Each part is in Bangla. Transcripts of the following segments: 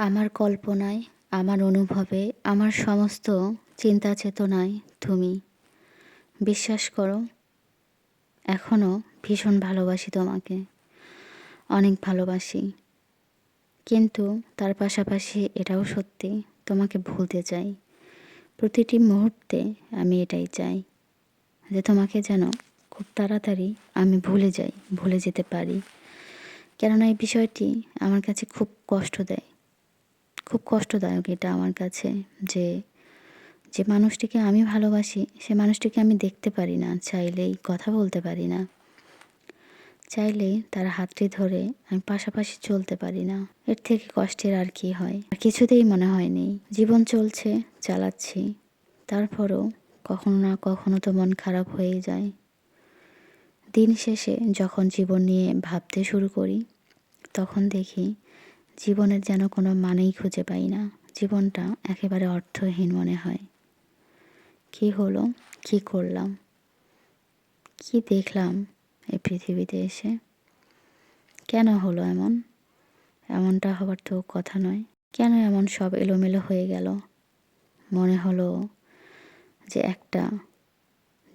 আমার কল্পনায়, আমার অনুভবে, আমার সমস্ত চিন্তা চেতনায় তুমি। বিশ্বাস করো, এখনও ভীষণ ভালোবাসি তোমাকে। অনেক ভালোবাসি। কিন্তু তার পাশাপাশি এটাও সত্যি, তোমাকে ভুলতে চাই। প্রতিটি মুহূর্তে আমি এটাই চাই যে তোমাকে যেন খুব তাড়াতাড়ি আমি ভুলে যেতে পারি। কেননা এই বিষয়টি আমার কাছে খুব কষ্ট দেয়, খুব কষ্টদায়ক এটা আমার কাছে। যে যে মানুষটিকে আমি ভালোবাসি সে মানুষটিকে আমি দেখতে পারি না, চাইলেই কথা বলতে পারি না, চাইলেই তার হাতটি ধরে আমি পাশাপাশি চলতে পারি না। এর থেকে কষ্টের আর কি হয়? আর কিছুতেই মনে হয়নি। জীবন চলছে, চালাচ্ছি, তারপরও কখনো না কখনো তো মন খারাপ হয়েই যায়। দিন শেষে যখন জীবন নিয়ে ভাবতে শুরু করি, তখন দেখি জীবনের যেন কোনো মানেই খুঁজে পাই না। জীবনটা একেবারে অর্থহীন মনে হয়। কি হলো, কি করলাম, কি দেখলাম এই পৃথিবীতে এসে? কেন হলো এমন? এমনটা হবার তো কথা নয়। কেন এমন সব এলোমেলো হয়ে গেল? মনে হলো যে একটা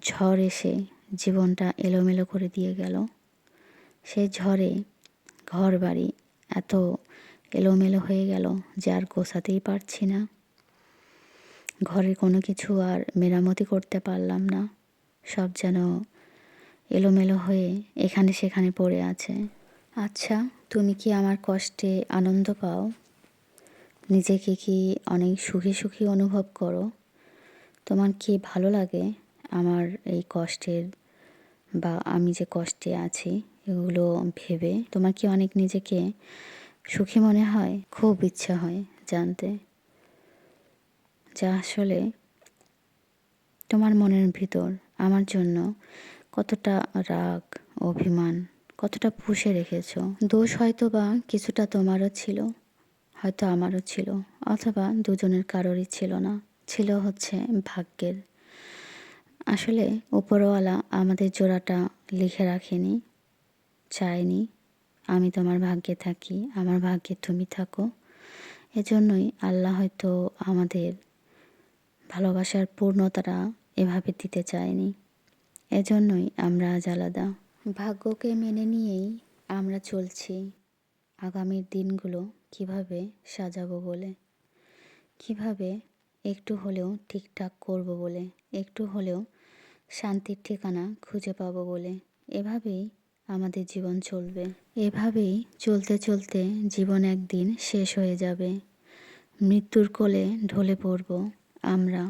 ঝড় এসে জীবনটা এলোমেলো করে দিয়ে গেল। সেই ঝড়ে ঘরবাড়ি এত এলোমেলো হয়ে গেল যে আর গোছাতেই পারছি না। ঘরের কোনো কিছু আর মেরামতি করতে পারলাম না। সব যেন এলোমেলো হয়ে এখানে সেখানে পড়ে আছে। আচ্ছা, তুমি কি আমার কষ্টে আনন্দ পাও? নিজেকে কি অনেক সুখী সুখী অনুভব করো? তোমার কি ভালো লাগে আমার এই কষ্টের, বা আমি যে কষ্টে আছি এগুলো ভেবে? তোমার কি অনেক নিজেকে সুখী মনে হয়? খুব ইচ্ছা হয় জানতে যা আসলে তোমার মনের ভিতর আমার জন্য কতটা রাগ, অভিমান, কতটা পুষে রেখেছো। দোষ হয়তো বা কিছুটা তোমারও ছিল, হয়তো আমারও ছিল, অথবা দুজনের কারোরই ছিল না, ছিল হচ্ছে ভাগ্যের। আসলে উপরওয়ালা আমাদের জোড়াটা লিখে রাখেনি, চায়নি আমি তোমার ভাগ্যে থাকি, আমার ভাগ্যে তুমি থাকো। এজন্যই আল্লাহ হয়তো আমাদের ভালোবাসার পূর্ণতাটা এভাবে দিতে চায়নি। এজন্যই আমরা আজ আলাদা। ভাগ্যকে মেনে নিয়েই আমরা চলছি আগামীর দিনগুলো কিভাবে সাজাবো বলে, কিভাবে একটু হলেও ঠিকঠাক করব বলে, একটু হলেও শান্তির ঠিকানা খুঁজে পাবো বলে। এভাবেই আমাদের জীবন চলবে। এভাবেই চলতে চলতে জীবন একদিন শেষ হয়ে যাবে। মৃত্যুর কোলে ঢলে পড়ব আমরা।